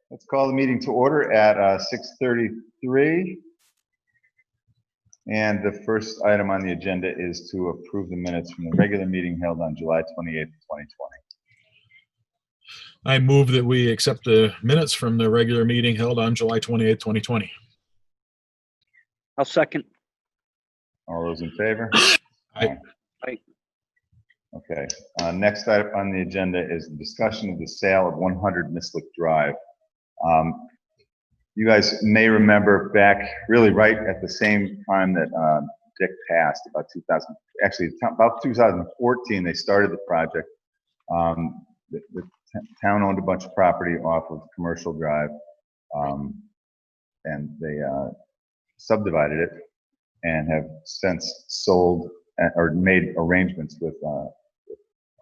Let's call the meeting to order at 6:33. And the first item on the agenda is to approve the minutes from the regular meeting held on July 28th, 2020. I move that we accept the minutes from the regular meeting held on July 28th, 2020. I'll second. All those in favor? Aye. Aye. Okay. Next item on the agenda is the discussion of the sale of 100 Mislick Drive. You guys may remember back really right at the same time that Dick passed, about 2014, they started the project. The town owned a bunch of property off of Commercial Drive, and they subdivided it and have since sold or made arrangements with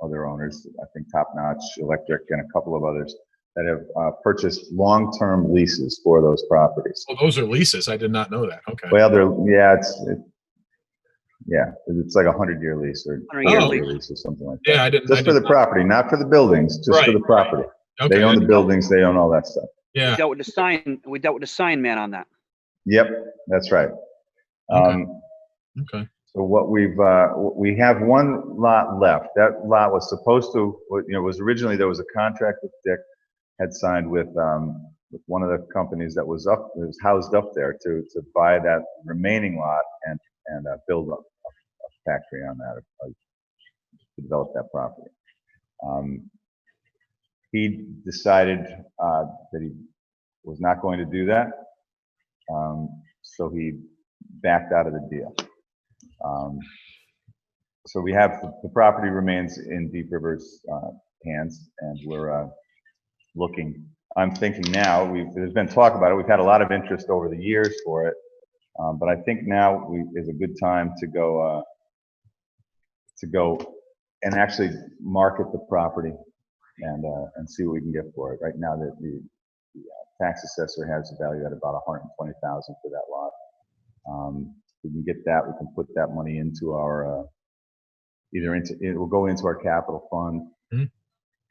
other owners, I think Top Notch Electric and a couple of others, that have purchased long-term leases for those properties. Oh, those are leases. I did not know that. Okay. Well, it's like a 100-year lease or 100-year lease or something like that. Yeah, I didn't. Just for the property, not for the buildings, just for the property. Okay. They own the buildings, they own all that stuff. Yeah. We dealt with the sign man on that. Yep, that's right. Okay. So what we have one lot left. That lot was supposed to, was originally, there was a contract that Dick had signed with one of the companies that was housed up there to buy that remaining lot and build a factory on that, to develop that property. He decided that he was not going to do that, so he backed out of the deal. So we have the property remains in Deep River's hands, and we're looking. I'm thinking now, there's been talk about it. We've had a lot of interest over the years for it, but I think now is a good time to go and actually market the property and see what we can get for it. Right now, the tax assessor has a value at about $120,000 for that lot. We can get that. We can put that money into our it will go into our capital fund. Mm-hmm.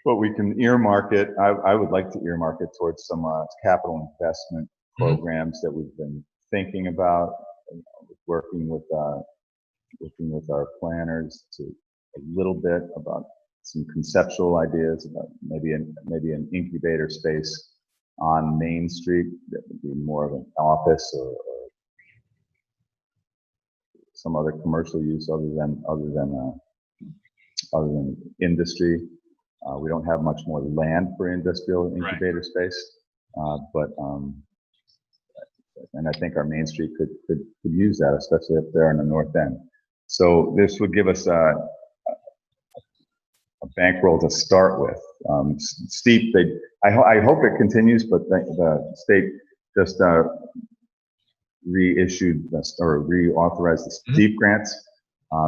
But we can earmark it. I would like to earmark it towards some capital investment programs that we've been thinking about, working with our planners to a little bit about some conceptual ideas about maybe an incubator space on Main Street that would be more of an office or some other commercial use other than industry. We don't have much more land for industrial incubator space, and I think our Main Street could use that, especially up there in the north end. So this would give us a bankroll to start with. Steep. I hope it continues, but the state just reauthorized the steep grants.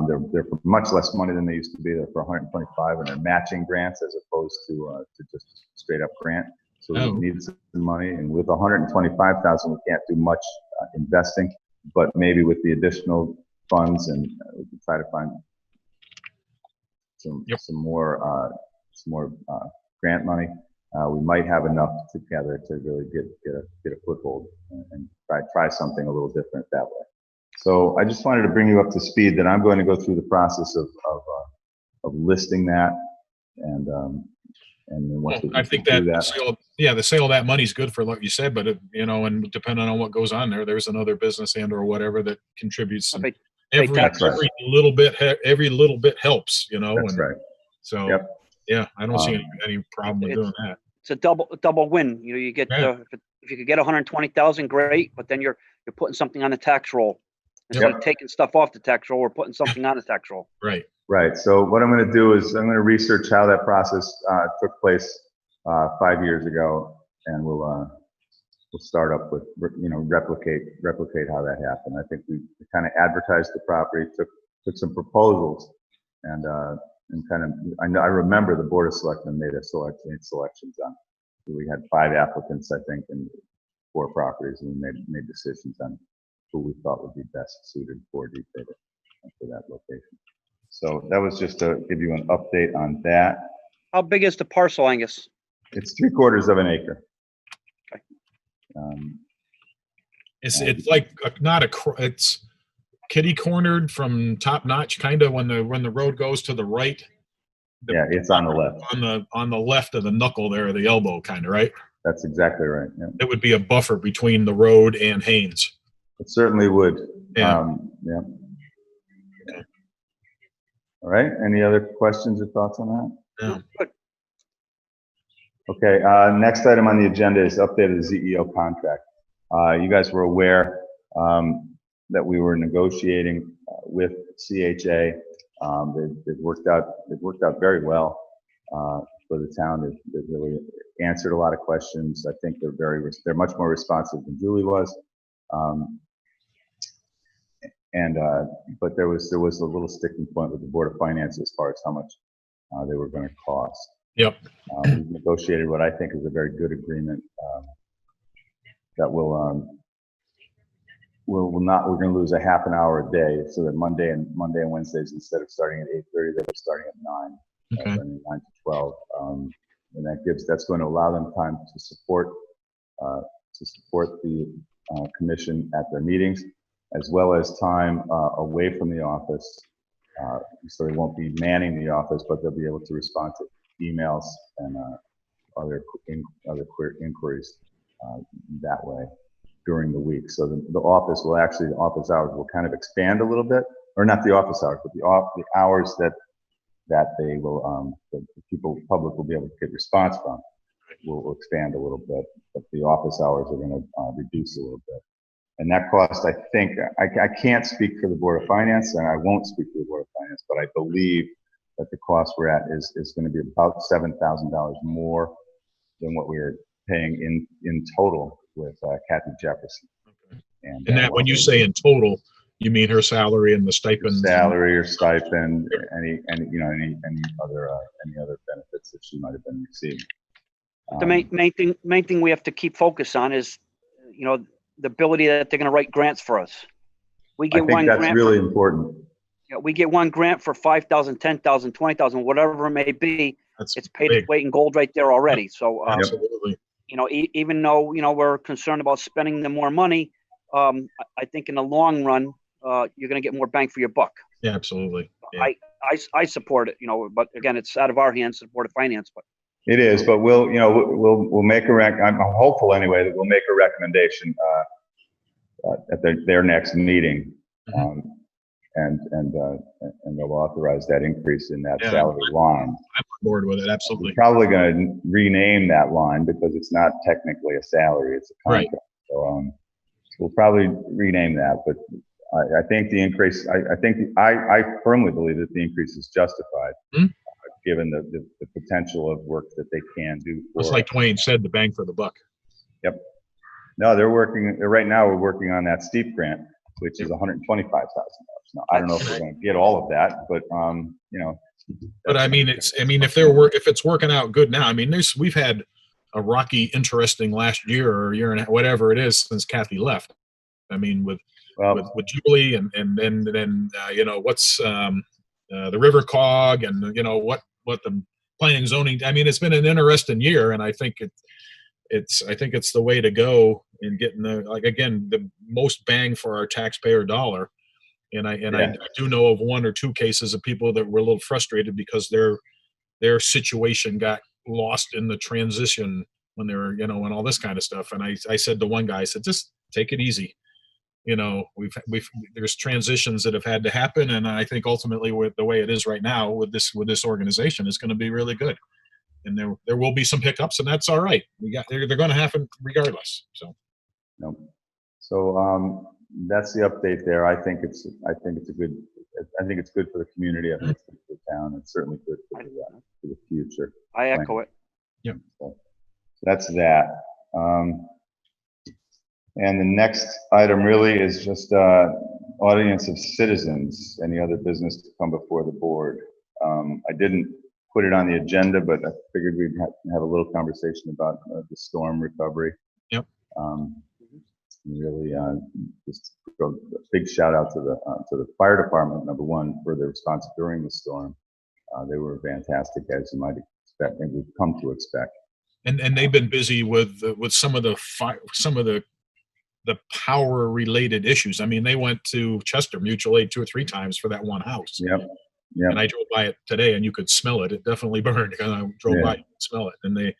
They're for much less money than they used to be. They're for 125, and they're matching grants as opposed to just straight up grant. So we need some money, and with 125,000, we can't do much investing. But maybe with the additional funds, and we can try to find some more grant money. We might have enough together to really get a foothold and try something a little different that way. So I just wanted to bring you up to speed that I'm going to go through the process of listing that, and then once we I think do the sale of that money is good for what you said, but and depending on what goes on there's another business and or whatever that contributes. Every little bit helps, That's right. So yeah, I don't see any problem with doing that. It's a double win. You get if you could get 120,000, great, but then you're putting something on the tax roll. Instead of taking stuff off the tax roll, we're putting something on the tax roll. Right. So what I'm going to do is I'm going to research how that process took place 5 years ago, and we'll start up with replicate how that happened. I think we kind of advertised the property, took some proposals, and kind of I remember the Board of Selectmen made selections on. We had 5 applicants, I think, and 4 properties, and we made decisions on who we thought would be best suited for Deep River and for that location. So that was just to give you an update on that. How big is the parcel, Angus? It's 3/4 of an acre. It's like it's kitty cornered from top notch, kind of when the road goes to the right. Yeah, it's on the left. On the left of the knuckle there, the elbow, kind of, right? That's exactly right. Yeah. It would be a buffer between the road and Haynes. It certainly would. Yeah. Yeah. Okay. All right. Any other questions or thoughts on that? Yeah. Good. Okay. Next item on the agenda is update of the ZEO contract. You guys were aware that we were negotiating with CHA. They've worked out very well for the town. They've really answered a lot of questions. I think they're much more responsive than Julie was. But there was a little sticking point with the Board of Finance as far as how much they were going to cost. Yep. We've negotiated what I think is a very good agreement that we're going to lose a half an hour a day, so that Monday and Wednesdays, instead of starting at 8:30, they're starting at 9. Okay. 9 to 12, and that's going to allow them time to support the commission at their meetings, as well as time away from the office, so they won't be manning the office, but they'll be able to respond to emails and other inquiries that way during the week. So the office hours will kind of expand a little bit, or not the office hours, but the hours that they will, the public will be able to get response from will expand a little bit, but the office hours are going to reduce a little bit. And that cost, I think, I can't speak for the Board of Finance, and I won't speak for the Board of Finance, but I believe that the cost we're at is going to be about $7,000 more than what we are paying in total with Kathy Jefferson. Okay. And that when you say in total, you mean her salary and the stipend? Salary or stipend, any other benefits that she might have been receiving. The main thing we have to keep focus on is, the ability that they're going to write grants for us. We get I think that's really important. Yeah, we get one grant for 5,000, 10,000, 20,000, whatever it may be. It's paid its weight in gold right there already. So, absolutely. Even though we're concerned about spending the more money, I think in the long run, you're going to get more bang for your buck. Yeah, absolutely. Yeah. I support it, but again, it's out of our hands, the Board of Finance. But it is, but we'll make I'm hopeful anyway that we'll make a recommendation at their next meeting, and they'll authorize that increase in that salary line. I'm on board with it, absolutely. We're probably going to rename that line because it's not technically a salary; it's a contract. Right. So we'll probably rename that, but I think the increase. I firmly believe that the increase is justified. Given the potential of work that they can do. It's like Dwayne said, the bang for the buck. Yep. No, right now we're working on that steep grant, which is $125,000. Now, I don't know if we're going to get all of that, but But I mean, if it's working out good now, I mean, we've had a rocky, interesting last year or year and whatever it is since Kathy left. I mean, with Julie and then what's the River Cog and what the planning and zoning. I mean, it's been an interesting year, and I think it's the way to go in getting the most bang for our taxpayer dollar. And I do know of one or two cases of people that were a little frustrated because their situation got lost in the transition when they were and all this kind of stuff. And I said to one guy, I said, just take it easy. There's transitions that have had to happen, and I think ultimately with the way it is right now with this organization is going to be really good. And there will be some hiccups, and that's all right. They're going to happen regardless. So, that's the update there. I think it's good for the community. I think it's good for the town. It's certainly good for the future. I echo it. Yeah. So that's that. And the next item really is just audience of citizens, any other business to come before the board. I didn't put it on the agenda, but I figured we'd have a little conversation about the storm recovery. Yep. Really, just a big shout out to the fire department, number one, for their response during the storm. They were fantastic, as you might expect, and we've come to expect. And they've been busy with some of the power related issues. I mean, they went to Chester Mutual Aid 2 or 3 times for that one house. Yep. Yep. And I drove by it today, and you could smell it. It definitely burned. And I drove Yeah. by, you could smell it. And they,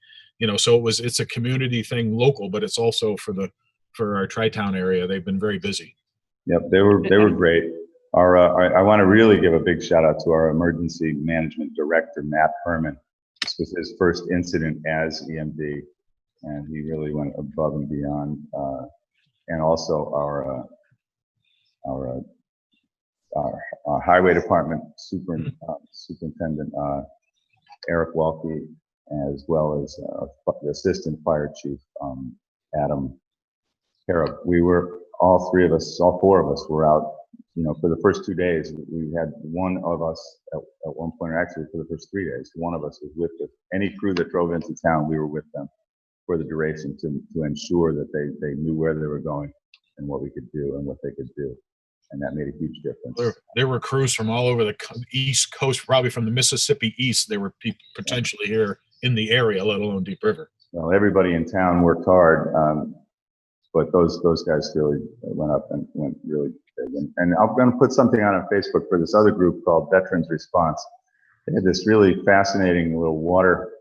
so it's a community thing, local, but it's also for our Tri-Town area. They've been very busy. Yep, they were great. I want to really give a big shout out to our emergency management director, Matt Herman. This was his first incident as EMD, and he really went above and beyond. And also our highway department superintendent, Eric Welke, as well as the assistant fire chief, Adam Harrop. We were, all 4 of us were out, for the first 2 days. We had one of us at one point, or actually for the first 3 days, one of us was with any crew that drove into town. We were with them for the duration to ensure that they knew where they were going and what we could do and what they could do. And that made a huge difference. There were crews from all over the East Coast, probably from the Mississippi East. There were people potentially here in the area, let alone Deep River. Well, everybody in town worked hard, but those guys really went up and went really big. And I'm going to put something on Facebook for this other group called Veterans Response. They had this really fascinating little water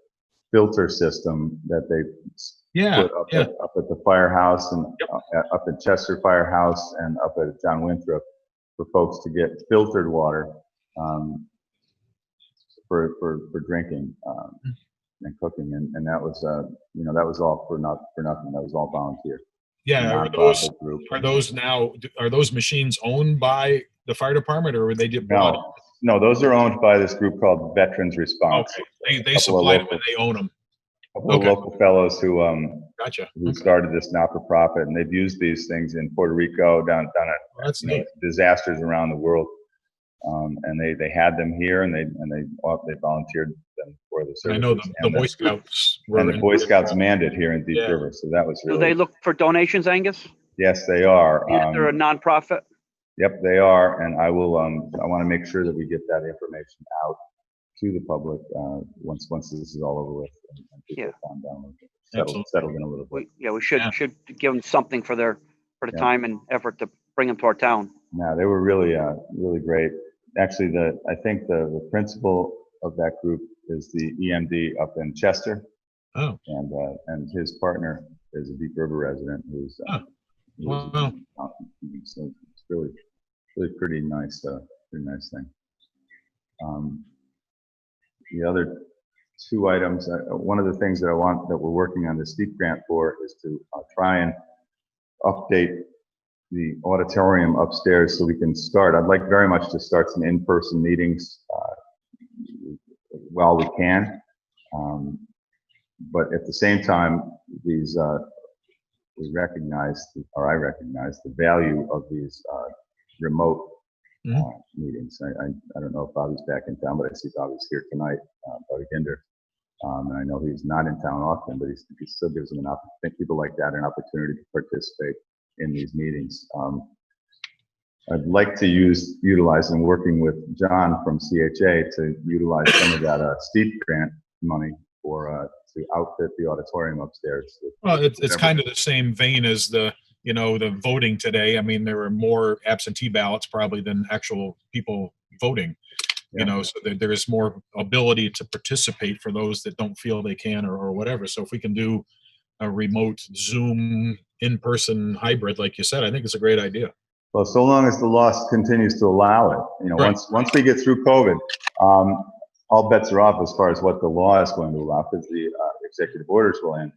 filter system that they put up at the firehouse and up at Chester Firehouse and up at John Winthrop for folks to get filtered water for drinking and cooking, and that was that was all for nothing. That was all volunteer. Yeah, are those machines owned by the fire department, or were they just bought? No, those are owned by this group called Veterans Response. Okay, they supply them and they own them. A couple of local fellows who Gotcha. Who started this not-for-profit, and they've used these things in Puerto Rico, down at disasters around the world, and they had them here, and they volunteered them for the service. I know the Boy Scouts were, and the Boy Scouts manned it here in Deep River, so that was really. Do they look for donations, Angus? Yes, they are. They're a nonprofit. Yep, they are, and I will. I want to make sure that we get that information out to the public once this is all over with, and people calm down, settled in a little bit. We should give them something for the time and effort to bring them to our town. No, they were really great. Actually, I think the principal of that group is the EMD up in Chester. Oh. And his partner is a Deep River resident who's. Wow. So it's really pretty nice thing. The other 2 items, one of the things that we're working on the steep grant for is to try and update the auditorium upstairs so we can start. I'd like very much to start some in-person meetings while we can. But at the same time, I recognize the value of these remote meetings. I don't know if Bobby's back in town, but I see Bobby's here tonight, Bobby Ginder. And I know he's not in town often, but he still gives them I think people like that an opportunity to participate in these meetings. I'd like to utilize and working with John from CHA to utilize some of that steep grant money to outfit the auditorium upstairs. Well, it's kind of the same vein as the voting today. I mean, there were more absentee ballots probably than actual people voting, so there is more ability to participate for those that don't feel they can or whatever. So if we can do a remote Zoom in-person hybrid, like you said, I think it's a great idea. Well, so long as the law continues to allow it, Right. once we get through COVID, all bets are off as far as what the law is going to allow, because the executive orders will end.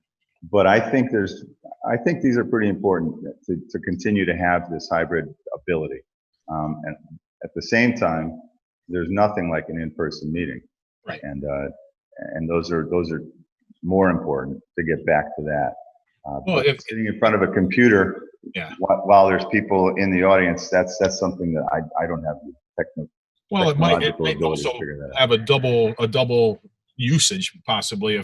But I think these are pretty important to continue to have this hybrid ability. And at the same time, there's nothing like an in-person meeting. Right. And those are more important to get back to that. Well, sitting in front of a computer while there's people in the audience, that's something that I don't have the technical. Well, it might also have a double usage possibly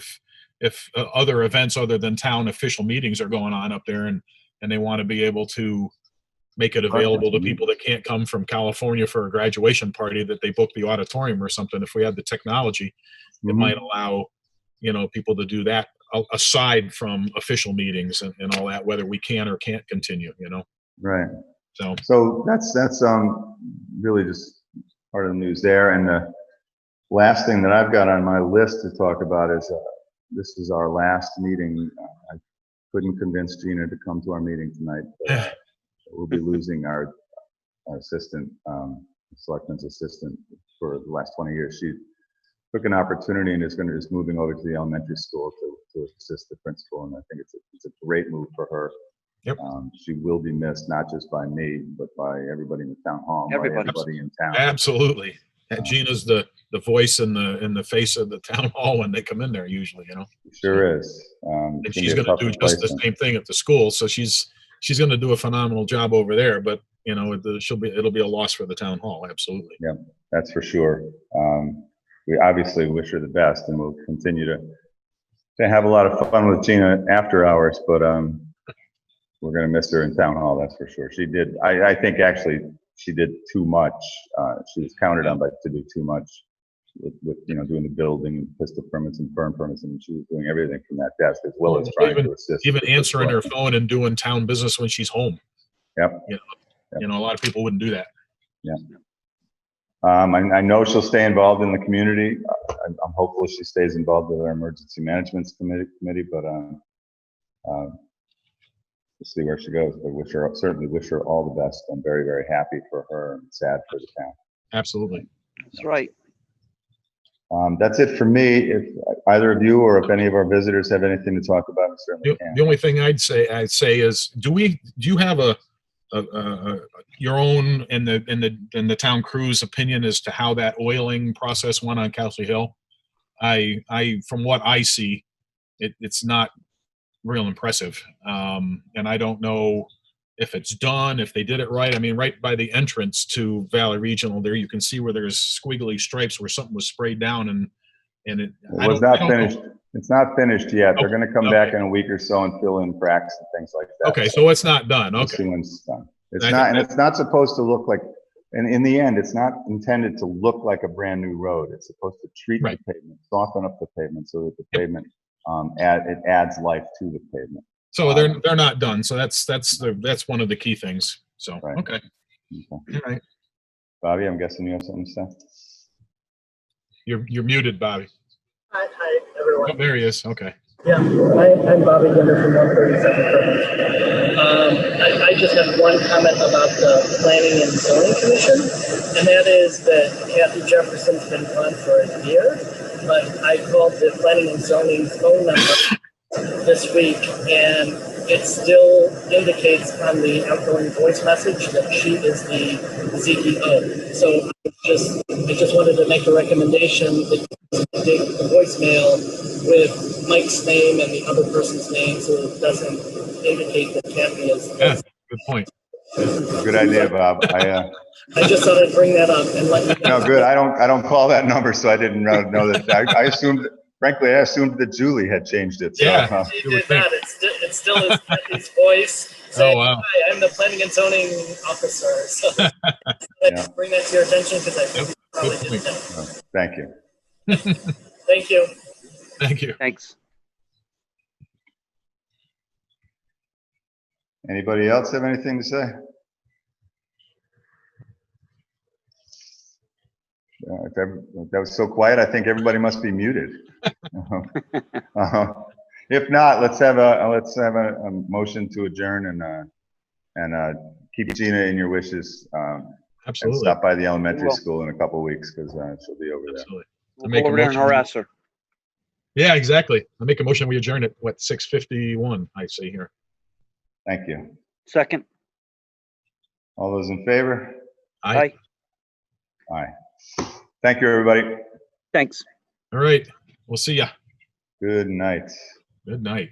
if other events other than town official meetings are going on up there, and they want to be able to make it available to people that can't come from California for a graduation party, that they book the auditorium or something. If we had the technology, it might allow people to do that aside from official meetings and all that, whether we can or can't continue, you know? Right. So that's really just part of the news there. And the last thing that I've got on my list to talk about is this is our last meeting. I couldn't convince Gina to come to our meeting tonight, but we'll be losing our assistant, selectman's assistant for the last 20 years. She took an opportunity and is moving over to the elementary school to assist the principal, and I think it's a great move for her. Yep. She will be missed, not just by me, but by everybody in the town hall, by everybody in town. Absolutely. And Gina's the voice and the face of the town hall when they come in there usually, you know. Sure is. And she's going to do just the same thing at the school. So she's going to do a phenomenal job over there, but you know, it'll be a loss for the town hall. Absolutely. Yeah, that's for sure. We obviously wish her the best, and we'll continue to have a lot of fun with Gina after hours, but we're going to miss her in town hall. That's for sure. She did. I think actually she did too much. She was counted on to do too much with doing the building, pistol permits and burn permits, and she was doing everything from that desk as well as trying to assist. Even answering her phone and doing town business when she's home. Yep. You know, a lot of people wouldn't do that. Yeah. I know she'll stay involved in the community. I'm hopeful she stays involved with our emergency management committee, but we'll see where she goes. But certainly wish her all the best. I'm very, very happy for her and sad for the town. Absolutely. That's right. That's it for me. If either of you or if any of our visitors have anything to talk about, we certainly can. The only thing I'd say is, do you have your own and the town crew's opinion as to how that oiling process went on Kelsey Hill? From what I see, it's not real impressive. And I don't know if it's done, if they did it right. I mean, right by the entrance to Valley Regional there, you can see where there's squiggly stripes where something was sprayed down and it was not finished. It's not finished yet. They're going to come back in a week or so and fill in cracks and things like that. Okay, so it's not done. Okay. When it's done. It's not, and it's not supposed to look like, and in the end, it's not intended to look like a brand new road. It's supposed to treat the pavement, soften up the pavement so that the pavement, it adds life to the pavement. So they're not done. So that's one of the key things. So, okay. All right. Bobby, I'm guessing you have something to say? You're muted, Bobby. Hi, everyone. Oh, there he is. Okay. Yeah, I'm Bobby Ginder from 137 I just have one comment about the Planning and Zoning Commission, and that is that Kathy Jefferson's been gone for a year, but I called the Planning and Zoning phone number this week, and it still indicates on the outgoing voice message that she is the CEO. So I just wanted to make a recommendation that you take the voicemail with Mike's name and the other person's name, so it doesn't indicate that Kathy is. Yeah, good point. Good idea, Bob. I just thought I'd bring that up and let you know. No, good. I don't call that number, so I didn't know that. I assumed. Frankly, I assumed that Julie had changed it. So, yeah, she did not. It still is Kathy's voice saying, "Oh wow, hi, I'm the Planning and Zoning Officer." So bring that to your attention because I think you probably didn't know. Thank you. Thank you. Thank you. Thanks. Anybody else have anything to say? If that was so quiet, I think everybody must be muted. If not, let's have a motion to adjourn and keep Gina in your wishes. Absolutely. And stop by the elementary school in a couple of weeks because she'll be over there. We'll go over there and harass her. Yeah, exactly. I make a motion. We adjourn at 6:51. I see here. Thank you. Second. All those in favor? Aye. Aye. Thank you, everybody. Thanks. All right. We'll see ya. Good night. Good night.